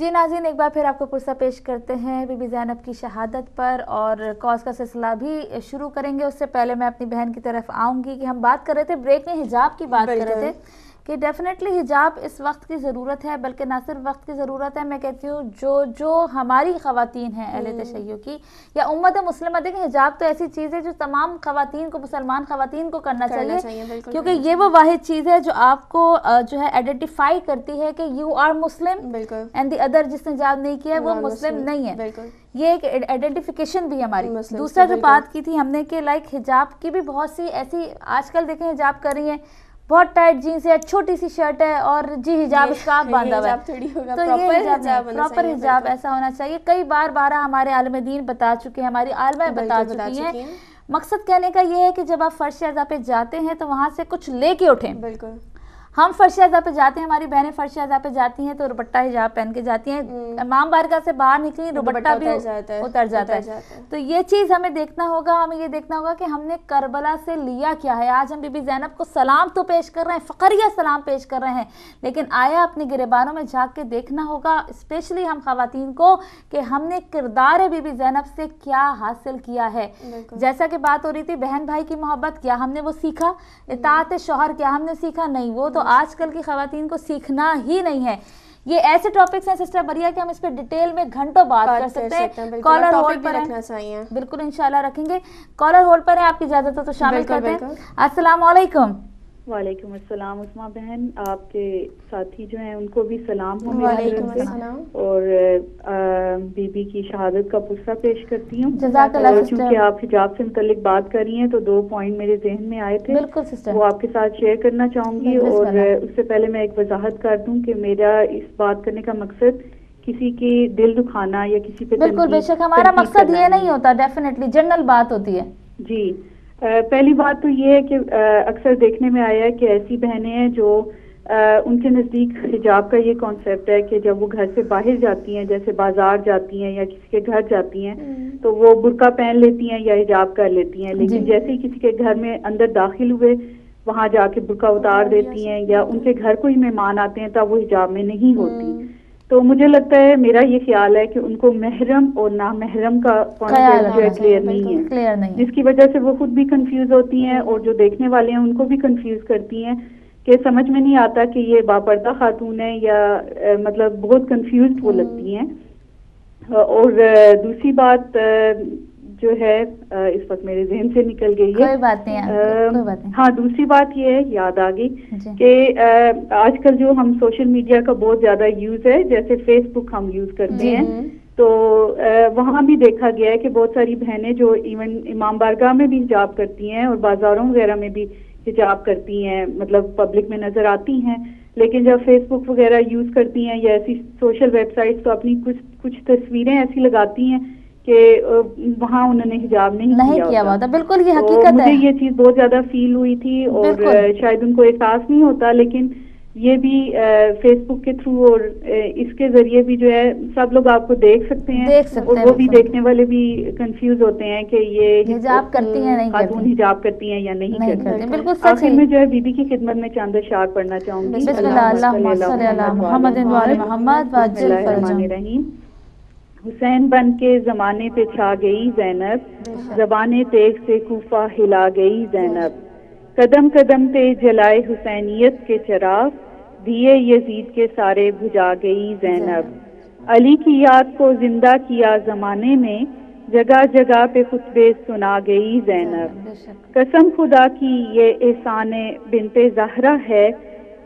جی ناظرین، ایک بار پھر آپ کو پرسہ پیش کرتے ہیں بی بی زینب کی شہادت پر، اور کاز کا سلسلہ بھی شروع کریں گے۔ اس سے پہلے میں اپنی بہن کی طرف آؤں گی کہ ہم بات کر رہے تھے بریک میں حجاب کی بات کر رہے تھے کہ ڈیفینیٹلی حجاب اس وقت کی ضرورت ہے، بلکہ نہ صرف وقت کی ضرورت ہے، میں کہتی ہوں جو ہماری خواتین ہیں اہل تشیع کی یا امت مسلمہ، دیکھیں حجاب تو ایسی چیز ہے جو تمام خواتین کو، مسلمان خواتین کو کرنا چاہیے، کیونکہ یہ وہ واحد چیز ہے جو آپ کو جو ہے آئیڈینٹیفائی کرتی ہے کہ you are Muslim and the other جس نے حجاب نہیں کیا ہے وہ مسلم نہیں ہے۔ یہ ایک آئیڈینٹیفیکیشن بھی ہماری۔ دوسرا جو بات کی تھی ہم نے کہ لائک حجاب کی بھی بہت سی ایسی آج کل دیکھیں حجاب کر رہی ہیں، بہت ٹائٹ جینس ہے، چھوٹی سی شرٹ ہے اور جی حجاب اسکارف باندھا ہوا ہے، تو یہ حجاب پراپر حجاب ایسا ہونا چاہیے۔ کئی بار ہمارے عالم دین بتا چکے ہیں، ہماری عالمہ بتا چکی ہیں۔ مقصد کہنے کا یہ ہے کہ جب آپ فرش اعضاء پہ جاتے ہیں تو وہاں سے کچھ لے کے اٹھیں۔ بالکل ہم فرش اعضاء پہ جاتے ہیں، ہماری بہنیں فرش اعضاء پہ جاتی ہیں تو دوپٹہ حجاب پہن کے جاتی ہیں، امام بارگاہ سے باہر نکلی دوپٹہ بھی اتر جاتا ہے۔ تو یہ چیز ہمیں دیکھنا ہوگا، ہمیں یہ دیکھنا ہوگا کہ ہم نے کربلا سے لیا کیا ہے۔ آج ہم بی بی زینب کو سلام تو پیش کر رہے ہیں، فخریہ سلام پیش کر رہے ہیں، لیکن آیا اپنی گریبانوں میں جھانک کے دیکھنا ہوگا اسپیشلی ہم خواتین کو کہ ہم نے کردار بی بی زینب سے کیا حاصل کیا ہے۔ جیسا کہ بات ہو رہی تھی بہن بھائی کی محبت، کیا ہم نے وہ سیکھا؟ اطاعت شوہر کیا ہم نے سیکھا؟ نہیں، وہ تو آج کل کی خواتین کو سیکھنا ہی نہیں ہے۔ یہ ایسے ٹاپکس ہیں سسٹر بریہ کہ ہم اس پہ ڈیٹیل میں گھنٹوں بات کر سکتے ہیں۔ کالر ہولڈ پر ہیں، بالکل انشاءاللہ رکھیں گے۔ کالر ہولڈ پر ہیں، آپ کی اجازت ہو تو شامل کرتے ہیں۔ السلام علیکم۔ وعلیکم السلام عثمہ بہن، آپ کے ساتھی جو ہیں ان کو بھی سلام ہو میری طرف سے، اور بی بی کی شہادت کا پرسہ پیش کرتی ہوں۔ جزاک اللہ سسٹر۔ چونکہ آپ حجاب سے متعلق بات کر رہی ہیں تو 2 پوائنٹ میرے ذہن میں آئے تھے، بالکل سسٹر، وہ آپ کے ساتھ شیئر کرنا چاہوں گی۔ اور اس سے پہلے میں ایک وضاحت کر دوں کہ میرا اس بات کرنے کا مقصد کسی کی دل دکھانا یا کسی پہ بالکل بے شک ہمارا مقصد یہ نہیں ہوتا، ڈیفینیٹلی جنرل بات ہوتی ہے۔ جی پہلی بات تو یہ ہے کہ اکثر دیکھنے میں آیا ہے کہ ایسی بہنیں ہیں جو ان کے نزدیک حجاب کا یہ کانسیپٹ ہے کہ جب وہ گھر سے باہر جاتی ہیں، جیسے بازار جاتی ہیں یا کسی کے گھر جاتی ہیں، تو وہ برقع پہن لیتی ہیں یا حجاب کر لیتی ہیں، لیکن جیسے ہی کسی کے گھر میں اندر داخل ہوئے وہاں جا کے برقع اتار دیتی ہیں، یا ان کے گھر کوئی مہمان آتے ہیں تب وہ حجاب میں نہیں ہوتی۔ تو مجھے لگتا ہے، میرا یہ خیال ہے کہ ان کو محرم اور نامحرم کا کانسیپٹ جو ہے کلیئر نہیں ہے، جس کی وجہ سے وہ خود بھی کنفیوز ہوتی ہیں اور جو دیکھنے والے ہیں ان کو بھی کنفیوز کرتی ہیں کہ سمجھ میں نہیں آتا کہ یہ باپردہ خاتون ہے یا مطلب بہت کنفیوزڈ وہ لگتی ہیں۔ اور دوسری بات جو ہے اس وقت میرے ذہن سے نکل گئی ہے، کوئی بات نہیں۔ ہاں دوسری بات یہ ہے، یاد آ گئی کہ آج کل جو ہم سوشل میڈیا کا بہت زیادہ یوز ہے، جیسے فیس بک ہم یوز کرتے ہیں، تو وہاں بھی دیکھا گیا ہے کہ بہت ساری بہنیں جو ایون امام بارگاہ میں بھی حجاب کرتی ہیں اور بازاروں وغیرہ میں بھی حجاب کرتی ہیں، مطلب پبلک میں نظر آتی ہیں، لیکن جب فیس بک وغیرہ یوز کرتی ہیں یا ایسی سوشل ویب سائٹس تو اپنی کچھ تصویریں ایسی لگاتی ہیں کہ وہاں انہوں نے حجاب نہیں کیا ہوتا۔ بالکل یہ حقیقت ہے، مجھے یہ چیز بہت زیادہ فیل ہوئی تھی، اور شاید ان کو احساس نہیں ہوتا، لیکن یہ بھی فیس بک کے تھرو اور اس کے ذریعے بھی جو ہے سب لوگ آپ کو دیکھ سکتے ہیں، اور وہ بھی دیکھنے والے بھی کنفیوز ہوتے ہیں کہ یہ حجاب کرتی ہیں نہیں خاتون حجاب کرتی ہیں یا نہیں کرتی۔ بالکل سچ ہے۔ آخر میں جو ہے بی بی کی خدمت میں چند اشعار پڑھنا چاہوں گی۔ بسم اللہ، اللہم صلی علی محمد و آل محمد وعجل فرجہم۔ حسین بن کے زمانے پہ چھا گئی زینب، زبان تیغ سے کوفہ ہلا گئی زینب، قدم قدم پہ جلائے حسینیت کے چراغ، دیے یزید کے سارے بجھا گئی زینب، علی کی یاد کو زندہ کیا زمانے میں، جگہ جگہ پہ خطبے سنا گئی زینب، قسم خدا کی یہ احسان بنت زہرا ہے،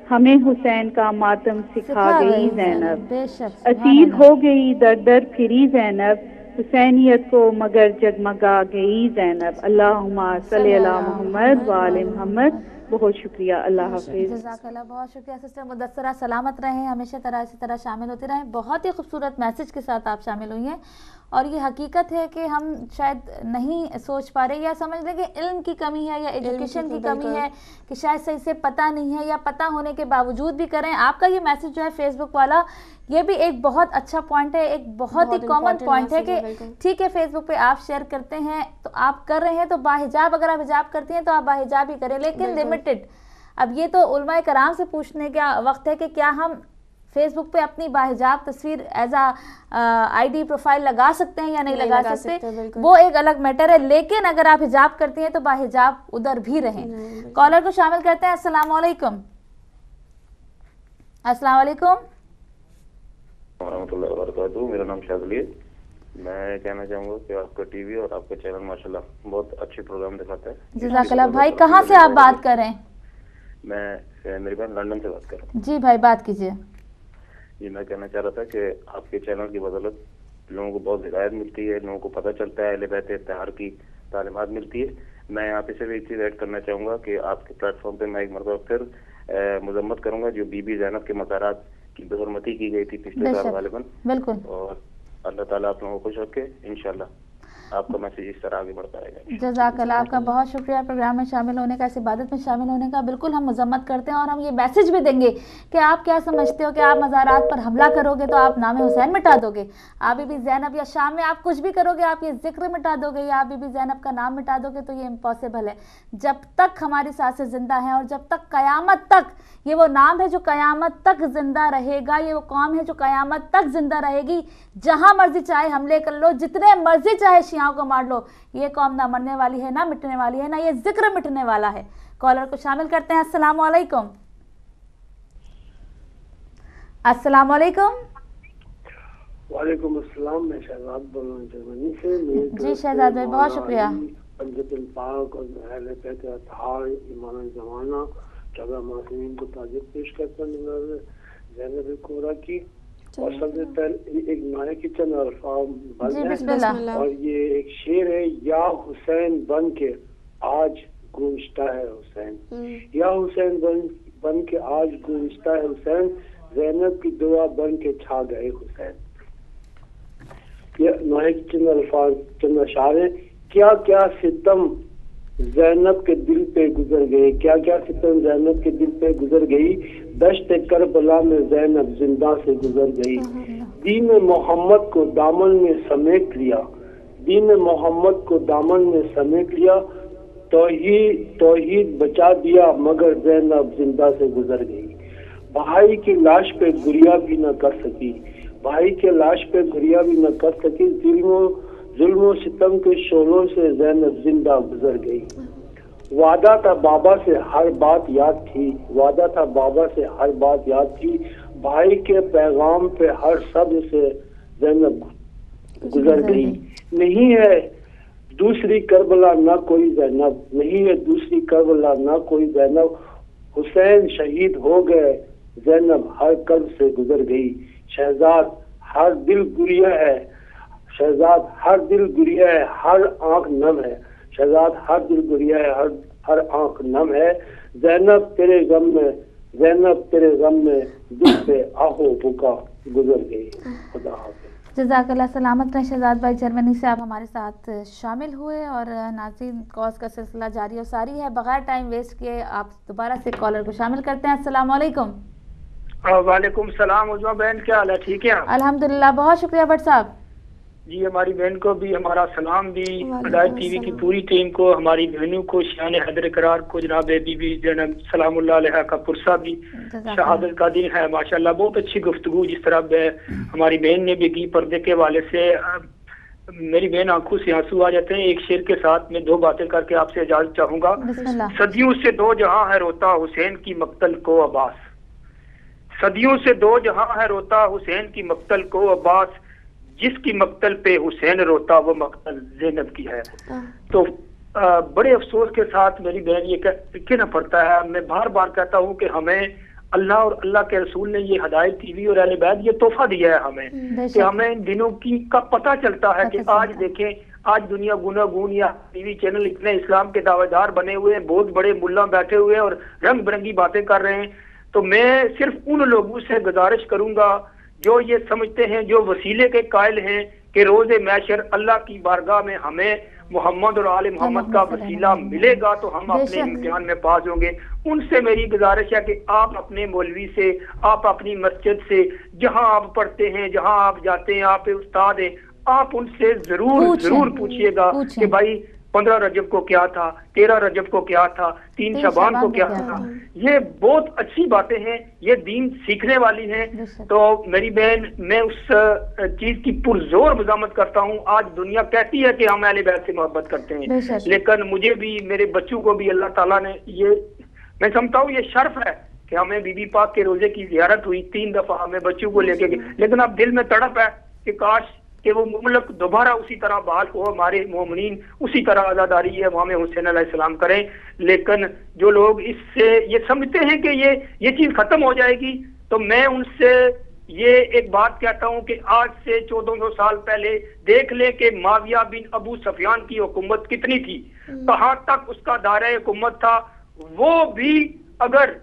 ہمیں حسین کا ماتم سکھا گئی زینب، اسیر ہو گئی در در پھری زینب، حسینیت کو مگر جگمگا گئی زینب۔ اللہم صلی علی محمد وآل محمد۔ بہت شکریہ، اللہ حافظ۔ جزاک اللہ، بہت شکریہ سسٹر مدثرہ، سلامت رہیں، ہمیشہ اسی طرح شامل ہوتے رہیں۔ بہت ہی خوبصورت میسج کے ساتھ آپ شامل ہوئی ہیں، اور یہ حقیقت ہے کہ ہم شاید نہیں سوچ پا رہے، یا سمجھ لیں کہ علم کی کمی ہے یا ایجوکیشن کی کمی ہے کہ شاید صحیح سے پتہ نہیں ہے، یا پتہ ہونے کے باوجود بھی کریں۔ آپ کا یہ میسج جو ہے فیس بک والا، یہ بھی ایک بہت اچھا پوائنٹ ہے، ایک بہت ہی کامن پوائنٹ ہے کہ ٹھیک ہے فیس بک پہ آپ شیئر کرتے ہیں تو آپ کر رہے ہیں تو باحجاب، اگر آپ حجاب کرتی ہیں تو آپ باحجاب ہی کریں، لیکن لمیٹڈ۔ اب یہ تو علماء کرام سے پوچھنے کا وقت ہے کہ کیا ہم فیس بک پہ اپنی باحجاب تصویر ایز آئی ڈی پروفائل لگا سکتے ہیں یا نہیں لگا سکتے، وہ ایک الگ میٹر ہے، لیکن اگر آپ حجاب کرتی ہیں تو باحجاب ادھر بھی رہیں۔ کالر کو شامل کرتے ہیں۔ السلام علیکم۔ السلام علیکم ورحمۃ اللہ وبرکاتہ۔ میرا نام شاذلی ہے۔ میں کہنا چاہوں گا کہ آپ کا ٹی وی اور آپ کا چینل ماشاءاللہ بہت اچھے پروگرام دکھاتا ہے۔ جزاک اللہ بھائی، کہاں سے آپ بات کر رہے ہیں؟ میں میری بہن لندن سے بات کر رہا ہوں۔ جی بھائی بات کیجیے۔ جی میں کہنا چاہ رہا تھا کہ آپ کے چینل کی بدولت لوگوں کو بہت ہدایت ملتی ہے، لوگوں کو پتہ چلتا ہے، اہل بیت اتحاد کی تعلیمات ملتی ہے۔ میں آپ سے بھی ایک چیز ایڈ کرنا چاہوں گا کہ آپ کے پلیٹ فارم پہ میں ایک مرتبہ پھر مذمت کروں گا جو بی بی زینب کے مزارات کی بے حرمتی کی گئی تھی پچھلے سال غالباً، بالکل، اور اللہ تعالیٰ آپ لوگوں کو خوش رکھے۔ انشاءاللہ آپ کا میسج اس طرح آگے بڑھتا رہے گا۔ جزاک اللہ، آپ کا بہت شکریہ پروگرام میں شامل ہونے کا، اس عبادت میں شامل ہونے کا۔ بالکل ہم مذمت کرتے ہیں اور ہم یہ میسج بھی دیں گے کہ آپ کیا سمجھتے ہو کہ آپ مزارات پر حملہ کرو گے تو آپ نام حسین مٹا دو گے، آپ بی بی زینب یا شام میں آپ کچھ بھی کرو گے آپ یہ ذکر مٹا دو گے یا آپ بی بی زینب کا نام مٹا دو گے، تو یہ امپاسبل ہے۔ جب تک ہماری سانسیں زندہ ہیں اور جب تک قیامت تک یہ وہ نام ہے جو قیامت تک زندہ رہے گا، یہ وہ قوم ہے جو قیامت تک زندہ رہے گی، جہاں مرضی چاہے حملے کر لو، جتنے مرضی چاہے شیعوں کو مار لو، یہ قوم نہ مرنے والی ہے، نہ مٹنے والی ہے، نہ یہ ذکر مٹنے والا ہے۔ کالر کو شامل کرتے ہیں۔ السلام علیکم۔ السلام علیکم۔ وعلیکم السلام، میں شہزاد بول رہا ہوں جرمنی سے۔ جی شہزاد بھائی بہت شکریہ۔ پنجت الپاک اور اہل بیت اتحاد ایمان زمانہ چودہ معصومین کو تعزیت پیش کرتا ہوں زینب کورا کی، اور سب سے پہلے ایک نائے کی چند الفاظ ہیں اور یہ ایک شعر ہے: یا حسین بن کے آج گونجتا ہے حسین، یا حسین بن کے آج گونجتا ہے حسین، زینب کی دعا بن کے چھا گئے حسین۔ یہ نائے کی چند الفاظ، چند اشعار ہیں۔ کیا کیا ستم زینب کے دل پہ گزر گئے، کیا کیا ستم زینب کے دل پہ گزر گئی، دشت کربلا میں زینب زندہ سے گزر گئی۔ دین محمد کو دامن میں سمیٹ لیا، دین محمد کو دامن میں سمیٹ لیا، توحید بچا دیا مگر زینب زندہ سے گزر گئی۔ بھائی کی لاش پہ گریا بھی نہ کر سکی، بھائی کے لاش پہ گریا بھی نہ کر سکی، ظلم و ستم کے شعلوں سے زینب زندہ گزر گئی۔ وعدہ تھا بابا سے ہر بات یاد تھی، وعدہ تھا بابا سے ہر بات یاد تھی، بھائی کے پیغام پہ ہر صبر سے زینب گزر گئی۔ نہیں ہے دوسری کربلا نہ کوئی زینب، نہیں ہے دوسری کربلا نہ کوئی زینب، حسین شہید ہو گئے زینب ہر قلب سے گزر گئی۔ شہزاد ہر دل گریا ہے، شہزاد ہر دل گریا ہے، ہر آنکھ نم ہے، شہزاد ہر دل گریا ہے، ہر آنکھ نم ہے، زینب تیرے غم میں، زینب تیرے غم میں دل پہ آہو بکا گزر گئی۔ خدا حافظ۔ جزاک اللہ، سلامت رہیں شہزاد بھائی، جرمنی سے آپ ہمارے ساتھ شامل ہوئے۔ اور ناظرین کالز کا سلسلہ جاری و ساری ہے، بغیر ٹائم ویسٹ کیے آپ دوبارہ سے کالر کو شامل کرتے ہیں۔ السلام علیکم۔ وعلیکم السلام عظمہ بہن، کیا حال ہے؟ ٹھیک ہے الحمدللہ، بہت شکریہ بٹ صاحب۔ جی ہماری بہن کو بھی ہمارا سلام دی، ہدایت ٹی وی کی پوری ٹیم کو، ہماری بہنوں کو، شان حیدر قرار کو، جناب بی بی زینب سلام اللہ علیہ کا پرسہ بھی شہادت کا دن ہے ماشاءاللہ۔ بہت اچھی گفتگو جس طرح ہماری بہن نے بھی کی پردے کے حوالے سے، میری بہن آنکھوں سے آنسو آ جاتے ہیں۔ ایک شعر کے ساتھ میں دو باتیں کر کے آپ سے اجازت چاہوں گا۔ صدیوں سے دو جہاں ہے روتا حسین کی مقتل کو عباس، صدیوں سے دو جہاں ہے روتا حسین کی مقتل کو عباس، جس کی مقتل پہ حسین روتا وہ مقتل زینب کی ہے۔ تو بڑے افسوس کے ساتھ میری بہن یہ کہنا پڑتا ہے، میں بار بار کہتا ہوں کہ ہمیں اللہ اور اللہ کے رسول نے یہ ہدایت ٹی وی اور اہل بیت یہ تحفہ دیا ہے ہمیں، کہ ہمیں ان دنوں کا پتہ چلتا ہے کہ آج دیکھیں، آج دنیا گناگون یا ٹی وی چینل اتنے اسلام کے دعوے دار بنے ہوئے ہیں، بہت بڑے ملا بیٹھے ہوئے ہیں اور رنگ برنگی باتیں کر رہے ہیں۔ تو میں صرف ان لوگوں سے گزارش کروں گا جو یہ سمجھتے ہیں، جو وسیلے کے قائل ہیں کہ روز محشر اللہ کی بارگاہ میں ہمیں محمد اور آل محمد کا وسیلہ ملے گا تو ہم اپنے امتحان میں پاس ہوں گے، ان سے میری گزارش ہے کہ آپ اپنے مولوی سے، آپ اپنی مسجد سے، جہاں آپ پڑھتے ہیں، جہاں آپ جاتے ہیں، آپ استاد ہیں، آپ ان سے ضرور پوچھئے گا کہ بھائی 15 رجب کو کیا تھا, 13 رجب کو کیا تھا, 3 شعبان کو کیا تھا. یہ بہت اچھی باتیں ہیں, یہ دین سیکھنے والی ہیں. تو میری بہن, میں اس چیز کی پرزور مذمت کرتا ہوں. آج دنیا کہتی ہے کہ ہم اہل بیت سے محبت کرتے ہیں, لیکن مجھے بھی, میرے بچوں کو بھی اللہ تعالیٰ نے میں سمجھتا ہوں یہ شرف ہے کہ ہمیں بی بی پاک کے روزے کی زیارت ہوئی 3 دفعہ, ہمیں بچوں کو لے کے گئے. لیکن اب دل میں تڑپ ہے کہ کاش کہ وہ مملک دوبارہ اسی طرح بحال ہو, ہمارے مومنین اسی طرح آزاداری ہے امام حسین علیہ السلام کریں. لیکن جو لوگ اس سے یہ سمجھتے ہیں کہ یہ چیز ختم ہو جائے گی, تو میں ان سے یہ ایک بات کہتا ہوں کہ آج سے 1400 سال پہلے دیکھ لیں کہ معاویہ بن ابو سفیان کی حکومت کتنی تھی, کہاں تک اس کا دائرہ حکومت تھا. وہ بھی اگر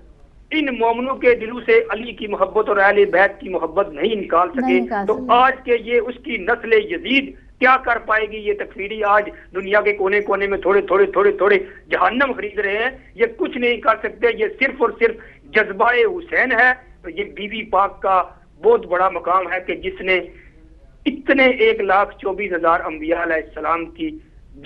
ان مومنوں کے دلوں سے علی کی محبت اور اہل بیت کی محبت نہیں نکال سکے تو آج کے یہ اس کی نسل یزید کیا کر پائے گی. یہ تکفیری آج دنیا کے کونے کونے میں تھوڑے تھوڑے جہنم خرید رہے ہیں, یہ کچھ نہیں کر سکتے. یہ صرف اور صرف جذبہ حسین ہے. تو یہ بی بی پاک کا بہت بڑا مقام ہے کہ جس نے اتنے 1,24,000 انبیاء علیہ السلام کی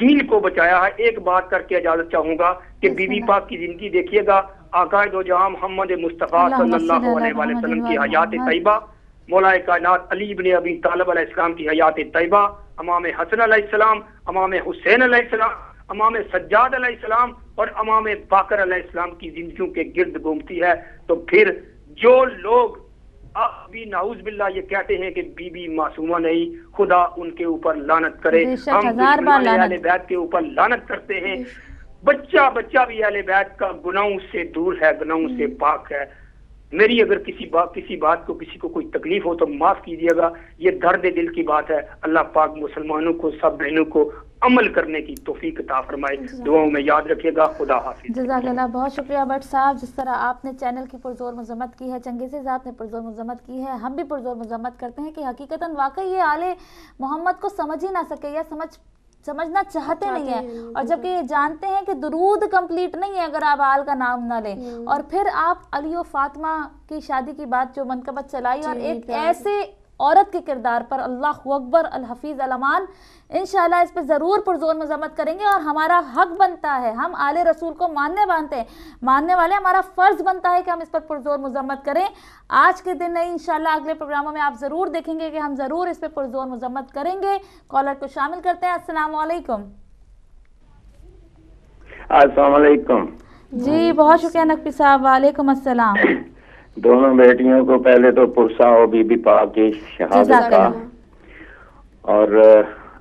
دین کو بچایا ہے. ایک بات کر کے اجازت چاہوں گا کہ بی بی پاک کی زندگی دیکھیے گا, آقا دو جہاں محمد مصطفیٰ صلی اللہ علیہ وسلم کی حیات طیبہ, مولا کائنات علی بن ابی طالب علیہ السلام کی حیات طیبہ, امام حسن علیہ السلام, امام حسین علیہ السلام, امام سجاد علیہ السلام اور امام باقر علیہ السلام کی زندگیوں کے گرد گھومتی ہے. تو پھر جو لوگ ابھی نعوذ باللہ یہ کہتے ہیں کہ بی بی معصومہ نہیں, خدا ان کے اوپر لعنت کرے. ہم اہل بیت کے اوپر لعنت کرتے ہیں. بچہ بھی اہل بیت کا گناہوں سے دور ہے, گناہوں سے پاک ہے. میری اگر کسی بات کو کسی کو کوئی تکلیف ہو تو معاف کیجیے گا, یہ درد دل کی بات ہے. اللہ پاک مسلمانوں کو, سب بہنوں کو عمل کرنے کی توفیق عطا فرمائے. دعاؤں میں یاد رکھیے گا. خدا حافظ. جزاک اللہ, بہت شکریہ بٹ صاحب. جس طرح آپ نے چینل کی پرزور مذمت کی ہے, چنگیزی صاحب نے پرزور مذمت کی ہے, ہم بھی پرزور مذمت کرتے ہیں کہ حقیقتاً واقعی یہ آل محمد کو سمجھ ہی نہ سکے یا سمجھنا چاہتے نہیں ہیں. اور جبکہ یہ جانتے ہیں کہ درود کمپلیٹ نہیں ہے اگر آپ آل کا نام نہ لیں. اور پھر آپ علی و فاطمہ کی شادی کی بات جو منقبت چلائی, اور ایک ایسے عورت کے کردار پر, اللہ اکبر, الحفیظ الامان, انشاءاللہ اس پہ ضرور پرزور مذمت کریں گے. اور ہمارا حق بنتا ہے, ہم آل رسول کو ماننے والے, ہمارا فرض بنتا ہے کہ ہم اس پر پرزور مذمت کریں. آج کے دن نہیں, انشاءاللہ اگلے پروگراموں میں آپ ضرور دیکھیں گے کہ ہم ضرور اس پہ پرزور مذمت کریں گے. کالر کو شامل کرتے ہیں. السلام علیکم. السلام علیکم. جی بہت شکریہ نقوی صاحب. وعلیکم السلام. دونوں بیٹیوں کو پہلے تو پرسا ہو بی بی پاک کی شہادت کا. اور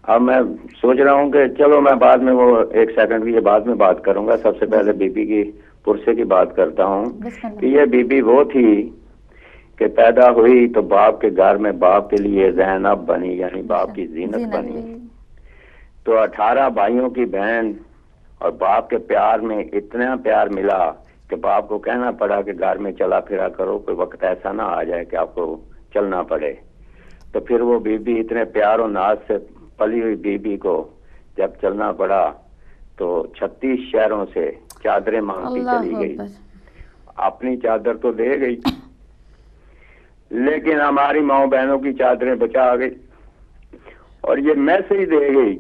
اب میں سوچ رہا ہوں کہ چلو میں بعد میں وہ 1 سیکنڈ کی بعد میں بات کروں گا. سب سے پہلے بی بی کی پرسے کی بات کرتا ہوں کہ یہ بی بی وہ تھی کہ پیدا ہوئی تو باپ کے گھر میں باپ کے لیے زینب بنی, یعنی باپ کی زینت بنی. تو 18 بھائیوں کی بہن اور باپ کے پیار میں اتنا پیار ملا کہ باپ کو کہنا پڑا کہ گھر میں چلا پھرا کرو, کوئی وقت ایسا نہ آ جائے کہ آپ کو چلنا پڑے. تو پھر وہ بی بی اتنے پیار و ناز سے پلی ہوئی بی بی کو جب چلنا پڑا تو 36 شہروں سے چادریں مانگتی چلی گئی. اپنی چادر تو دے گئی لیکن ہماری ماؤں بہنوں کی چادریں بچا گئی. اور یہ میسج دے گئی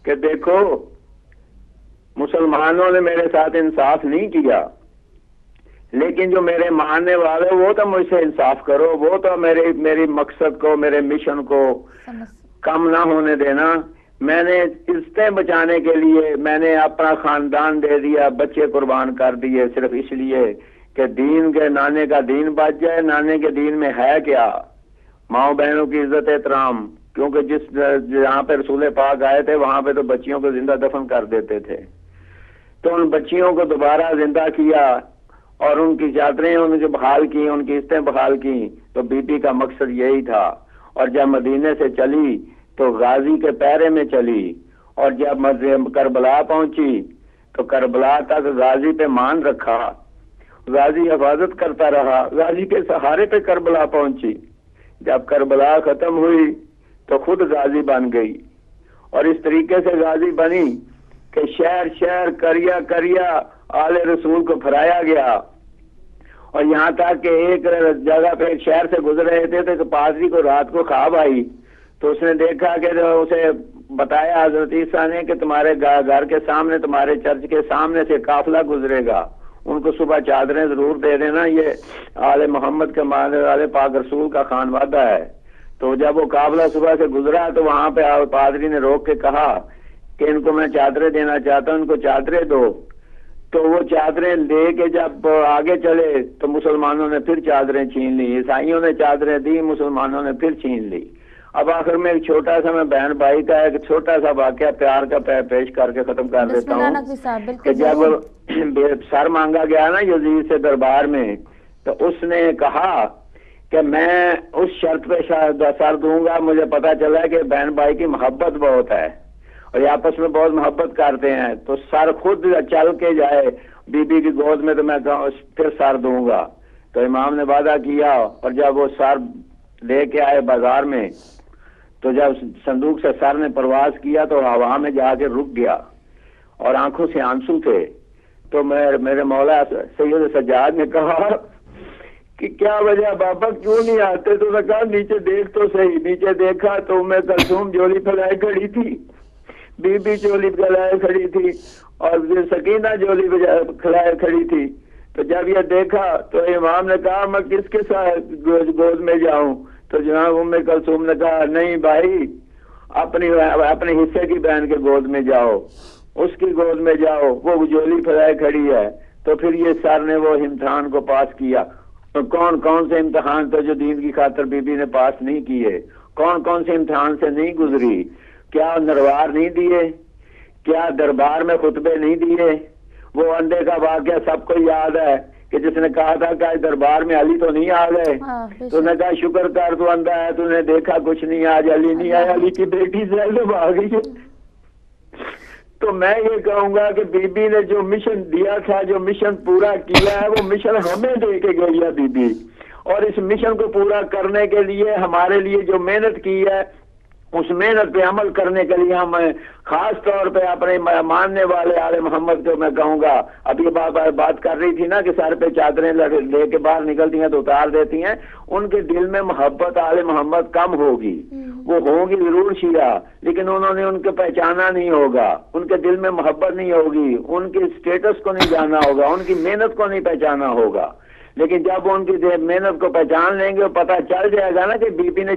کہ دیکھو مسلمانوں نے میرے ساتھ انصاف نہیں کیا, لیکن جو میرے ماننے والے وہ تو مجھ سے انصاف کرو, وہ تو میری مقصد کو, میرے مشن کو کم نہ ہونے دینا. میں نے عزتیں بچانے کے لیے میں نے اپنا خاندان دے دیا, بچے قربان کر دیے, صرف اس لیے کہ دین کے نانے کا دین بچ جائے. نانے کے دین میں ہے کیا؟ ماؤں بہنوں کی عزت احترام. کیونکہ جہاں پہ رسول پاک آئے تھے وہاں پہ تو بچیوں کو زندہ دفن کر دیتے تھے. تو ان بچیوں کو دوبارہ زندہ کیا اور ان کی چادریں ان کو بحال کی, ان کی عزتیں بحال کی. تو بی بی کا مقصد یہی تھا. اور جب مدینے سے چلی تو غازی کے پیرے میں چلی, اور جب کربلا پہنچی تو کربلا تک غازی پہ مان رکھا, غازی حفاظت کرتا رہا, غازی کے سہارے پہ کربلا پہنچی. جب کربلا ختم ہوئی تو خود غازی بن گئی. اور اس طریقے سے غازی بنی کہ شہر شہر کریا آل رسول کو پھرایا گیا. اور یہاں تک کہ ایک جگہ پہ شہر سے گزر رہے تھے تو پادری کو رات کو خواب آئی, تو اس نے دیکھا کہ اسے بتایا حضرت عیسیٰ نے کہ تمہارے گھر کے سامنے، تمہارے چرچ کے سامنے سے قافلہ گزرے گا، ان کو صبح چادریں ضرور دے دینا، یہ آل محمد کے ماننے والے پاک رسول کا خانوادہ ہے۔ تو جب وہ قافلہ صبح سے گزرا تو وہاں پہ پادری نے روک کے کہا کہ ان کو میں چادریں دینا چاہتا ہوں، ان کو چادریں دو۔ تو وہ چادریں لے کے جب آگے چلے تو مسلمانوں نے پھر چادریں چھین لی، عیسائیوں نے چادریں دی، مسلمانوں نے پھر چھین لی۔ اب آخر میں ایک چھوٹا سا میں بہن بھائی کا ایک چھوٹا سا واقعہ پیار کا پیش کر کے ختم کر دیتا ہوں کہ جب سر مانگا گیا نا یزید سے دربار میں، تو اس نے کہا کہ میں اس شرط پہ سر دوں گا، مجھے پتا چلا کہ بہن بھائی کی محبت بہت ہے اور یہ آپس میں بہت محبت کرتے ہیں، تو سر خود چل کے جائے بی بی کی گود میں تو میں پھر سر دوں گا۔ تو امام نے وعدہ کیا اور جب وہ سر لے کے آئے بازار میں تو جب صندوق سے سر نے پرواز کیا تو ہوا میں جا کے رک گیا اور آنکھوں سے آنسو تھے۔ تو میرے مولا سید سجاد نے کہا کہ کیا وجہ بابا کیوں نہیں آتے؟ تو نے کہا نیچے دیکھ تو صحیح۔ نیچے دیکھا تو ام کلثوم جولی پھیلائے کھڑی تھی، بی بی جولی پھیلائے کھڑی تھی اور سکینہ جولی پھیلائے کھڑی تھی۔ تو جب یہ دیکھا تو امام نے کہا میں کس کے ساتھ گود میں جاؤں؟ تو جناب ام کلثوم نے کہا نہیں بھائی، اپنے حصے کی بہن کے گود میں جاؤ، اس کی گود میں جاؤ، وہ جولی پھیلائے کھڑی ہے۔ تو پھر یہ سر نے وہ امتحان کو پاس کیا۔ تو کون کون سے امتحان تھے جو دین کی خاطر بی بی نے پاس نہیں کیے؟ کون کون سے امتحان سے نہیں گزری؟ کیا نروار نہیں دیے؟ کیا دربار میں خطبے نہیں دیے؟ وہ اندھے کا واقعہ سب کو یاد ہے کہ جس نے کہا تھا کہ دربار میں علی تو نہیں آ گئے، تو نے کہا شکر کر تو اندھا ہے، تو نے دیکھا کچھ نہیں، آج علی نہیں آیا، علی کی بیٹی زینب آ گئی ہے۔ تو میں یہ کہوں گا کہ بی بی نے جو مشن دیا تھا، جو مشن پورا کیا ہے، وہ مشن ہمیں دے کے گئی ہے بی بی، اور اس مشن کو پورا کرنے کے لیے ہمارے لیے جو محنت کی ہے، اس محنت پہ عمل کرنے کے لیے ہم خاص طور پہ اپنے ماننے والے آل محمد کو میں کہوں گا، ابھی بات کر رہی تھی نا کہ سر پہ چادریں لے کے باہر نکلتی ہیں تو اتار دیتی ہیں، ان کے دل میں محبت آل محمد کم ہوگی، وہ ہوں گی ضرور شیعہ، لیکن انہوں نے ان کو پہچانا نہیں ہوگا، ان کے دل میں محبت نہیں ہوگی، ان کے اسٹیٹس کو نہیں جانا ہوگا، ان کی محنت کو نہیں پہچانا ہوگا۔ لیکن جب ان کی محنت کو پہچان لیں گے، پتہ چل جائے گا نا کہ بی بی نے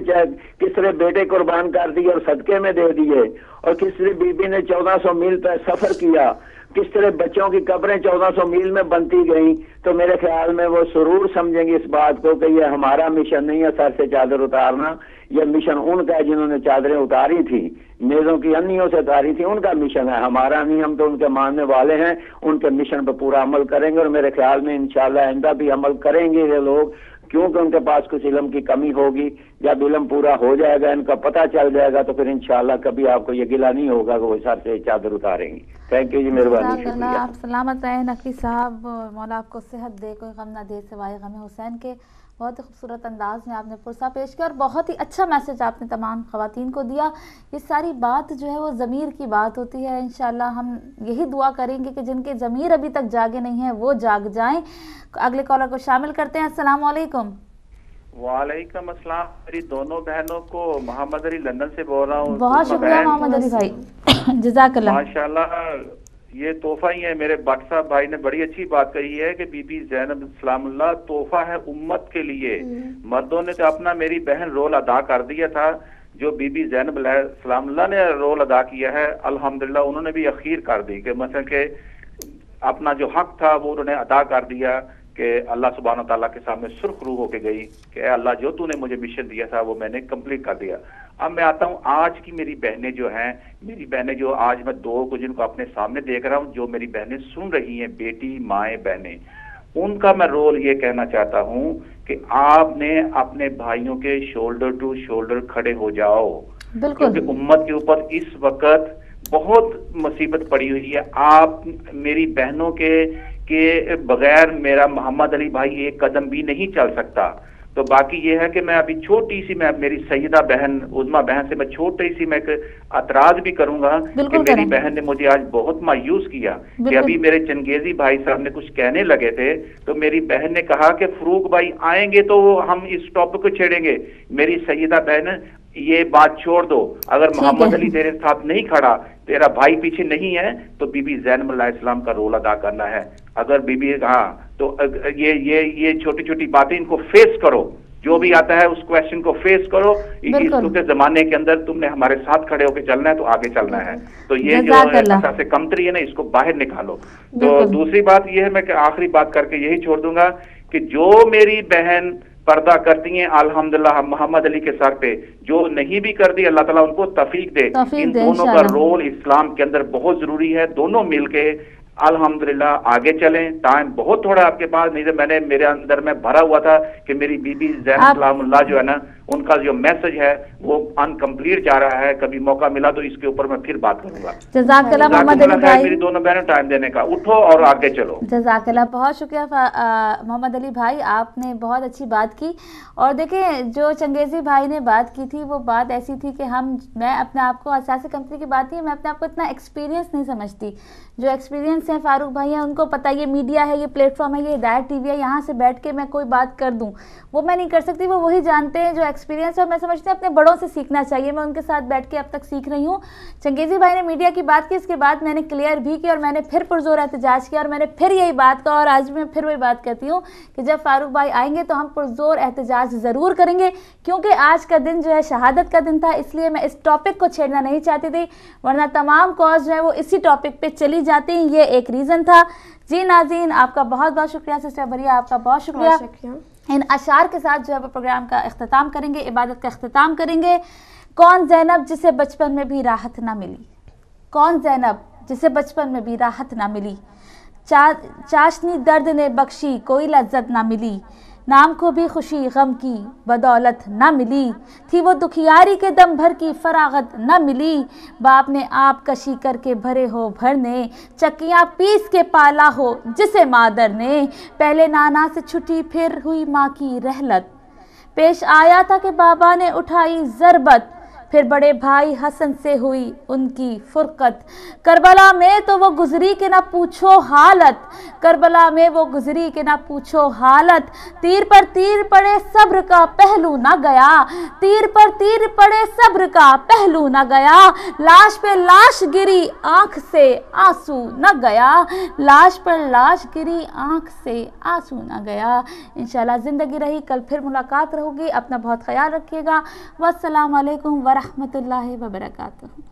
کس طرح بیٹے قربان کر دیے اور صدقے میں دے دیے، اور کس طرح بی بی نے 1400 میل پہ سفر کیا، کس طرح بچوں کی قبریں 1400 میل میں بنتی گئیں، تو میرے خیال میں وہ ضرور سمجھیں گے اس بات کو کہ یہ ہمارا مشن نہیں ہے سر سے چادر اتارنا، یہ مشن ان کا ہے جنہوں نے چادریں اتاری تھی، میزوں کی انیوں سے اتاری تھی، ان کا مشن ہے، ہمارا نہیں۔ ہم تو ان کے ماننے والے ہیں، ان کے مشن پہ پورا عمل کریں گے، اور میرے خیال میں انشاءاللہ آئندہ بھی عمل کریں گے یہ لوگ، کیونکہ ان کے پاس کچھ علم کی کمی ہوگی۔ جب علم پورا ہو جائے گا، ان کا پتہ چل جائے گا، تو پھر انشاءاللہ کبھی آپ کو یہ گلہ نہیں ہوگا کہ وہ سر سے چادر اتاریں گی۔ تھینک یو جی، مہربانی، شکریہ۔ آپ سلامت رہیں نقوی صاحب، مولا آپ کو صحت دے، کوئی غم نہ دے سوائے غم حسین کے۔ بہت ہی خوبصورت انداز میں آپ نے پرسہ پیش کیا اور بہت ہی اچھا میسج آپ نے تمام خواتین کو دیا۔ یہ ساری بات جو ہے وہ ضمیر کی بات ہوتی ہے، انشاءاللہ ہم یہی دعا کریں گے کہ جن کے ضمیر ابھی تک جاگے نہیں ہیں وہ جاگ جائیں۔ اگلے کالر کو شامل کرتے ہیں۔ السلام علیکم۔ وعلیکم السلام، میری دونوں بہنوں کو محمد علی لندن سے بول رہا ہوں۔ بہت شکریہ محمد علی بھائی، جزاک اللہ۔ ماشاءاللہ یہ تحفہ ہی ہے، میرے بٹ صاحب بھائی نے بڑی اچھی بات کہی ہے کہ بی بی زینب سلام اللہ تحفہ ہے امت کے لیے۔ مردوں نے تو اپنا میری بہن رول ادا کر دیا تھا، جو بی بی زینب سلام اللہ نے رول ادا کیا ہے الحمدللہ انہوں نے بھی اخیر کر دی، کہ مثلا کہ اپنا جو حق تھا وہ انہوں نے ادا کر دیا، کہ اللہ سبحانہ تعالیٰ کے سامنے سرخ روح ہو کے گئی کہ اے اللہ جو تو نے مجھے مشن دیا تھا وہ میں نے کمپلیٹ کر دیا۔ اب میں آتا ہوں آج کی میری بہنیں جو ہیں، میری بہنیں جو آج میں دو کو جن کو اپنے سامنے دیکھ رہا ہوں، جو میری بہنیں سن رہی ہیں، بیٹی مائیں بہنیں، ان کا میں رول یہ کہنا چاہتا ہوں کہ آپ نے اپنے بھائیوں کے شولڈر ٹو شولڈر کھڑے ہو جاؤ، کیونکہ امت کے اوپر اس وقت بہت مصیبت پڑی ہوئی ہے۔ آپ میری بہنوں کے بغیر میرا محمد علی بھائی ایک قدم بھی نہیں چل سکتا۔ تو باقی یہ ہے کہ میں ابھی چھوٹی سی میں میری سیدہ بہن عظمیٰ بہن سے میں چھوٹی سی میں ایک اعتراض بھی کروں گا کہ میری بہن نے مجھے آج بہت مایوس کیا کہ ابھی میرے چنگیزی بھائی صاحب نے کچھ کہنے لگے تھے تو میری بہن نے کہا کہ فروغ بھائی آئیں گے تو ہم اس ٹاپک کو چھیڑیں گے۔ میری سیدہ بہن یہ بات چھوڑ دو. اگر محمد علی تیرے ساتھ نہیں کھڑا, تیرا بھائی پیچھے نہیں ہے, تو بی بی زینب علیہ السلام کا رول ادا کرنا ہے. اگر بی بی تو یہ چھوٹی چھوٹی باتیں ان کو فیس کرو, جو بھی آتا ہے اس کویشچن کو فیس کرو. اس زمانے کے اندر تم نے ہمارے ساتھ کھڑے ہو کے چلنا ہے, تو آگے چلنا ہے. تو یہ جو اساس کمتری ہے نا, اس کو باہر نکالو. تو دوسری بات یہ ہے, میں آخری بات کر کے یہی چھوڑ دوں گا کہ جو میری بہن پردہ کرتی ہیں الحمدللہ محمد علی کے سر پہ, جو نہیں بھی کرتی اللہ تعالیٰ ان کو توفیق دے. ان دونوں کا رول اسلام کے اندر بہت ضروری ہے. دونوں مل کے الحمدللہ آگے چلیں. ٹائم بہت تھوڑا آپ کے پاس, نہیں تو میرے اندر میں بھرا ہوا تھا کہ میری بی بی زینب سلام اللہ جو ہے نا, ان کا جو میسج ہے وہ انکمپلیٹ جا رہا ہے. کبھی موقع ملا تو اس کے اوپر میں پھر بات کروں گا. جزاک اللہ محمد علی بھائی, میری دونوں بہنوں ٹائم دینے کا, اٹھو اور آگے چلو. جزاک اللہ, بہت شکریہ محمد علی بھائی, آپ نے بہت اچھی بات کی. اور دیکھیں جو چنگیزی بھائی نے بات کی تھی وہ بات ایسی تھی کہ میں اپنے آپ کو اساس کمتری کی بات نہیں, میں اپنے آپ کو اتنا ایکسپیرینس نہیں سمجھتی. جو ایکسپیرینس ہیں فاروق بھائی ہیں, ان کو پتہ یہ میڈیا ہے, یہ پلیٹ فارم ہے, یہ ہدایت ٹی وی ہے, یہاں سے بیٹھ کے میں کوئی بات کر دوں وہ میں نہیں کر سکتی. وہ وہی جانتے ہیں جو ایکسپیرینس ہے, اور میں سمجھتی ہوں اپنے بڑوں سے سیکھنا چاہیے. میں ان کے ساتھ بیٹھ کے اب تک سیکھ رہی ہوں. چنگیزی بھائی نے میڈیا کی بات کی, اس کے بعد میں نے کلیئر بھی کی, اور میں نے پھر پرزور احتجاج کیا, اور میں نے پھر یہی بات کہا, اور آج میں پھر وہی بات کہتی ہوں کہ جب فاروق بھائی آئیں گے تو ہم پرزور احتجاج ضرور کریں گے, کیونکہ آج کا دن جو ہے شہادت کا دن تھا. اس لیے میں اس ٹاپک کو چھیڑنا نہیں چاہتی تھی, ورنہ تمام کاز جو ہے وہ اسی ٹاپک پہ چلی جاتی ہیں. یہ ایک ریزن تھا. جی ناظرین, آپ کا بہت بہت شکریہ. سسٹر بریا, آپ کا بہت شکریہ. ان اشعار کے ساتھ جو ہے وہ پروگرام کا اختتام کریں گے, عبادت کا اختتام کریں گے. کون زینب جسے بچپن میں بھی راحت نہ ملی, کون زینب جسے بچپن میں بھی راحت نہ ملی, چاشنی درد نے بخشی کوئی لذت نہ ملی, نام کو بھی خوشی غم کی بدولت نہ ملی, تھی وہ دکھیاری کے دم بھر کی فراغت نہ ملی, باپ نے آپ کشی کر کے بھرے ہو بھرنے, چکیاں پیس کے پالا ہو جسے مادر نے, پہلے نانا سے چھٹی پھر ہوئی ماں کی رحلت, پیش آیا تھا کہ بابا نے اٹھائی ضربت, پھر بڑے بھائی حسن سے ہوئی ان کی فرقت, کربلا میں تو وہ گزری کہ نہ پوچھو حالت, کربلا میں وہ گزری کہ نہ پوچھو حالت, تیر پر تیر پڑے صبر کا پہلو نہ گیا, تیر پر تیر پڑے صبر کا پہلو نہ گیا, لاش پہ لاش گری آنکھ سے آنسو نہ گیا, لاش پر لاش گری آنکھ سے آنسو نہ گیا. انشاءاللہ زندگی رہی, کل پھر ملاقات رہوگی. اپنا بہت خیال رکھیے گا. والسلام علیکم ورحمۃ اللہ وبرکاتہ.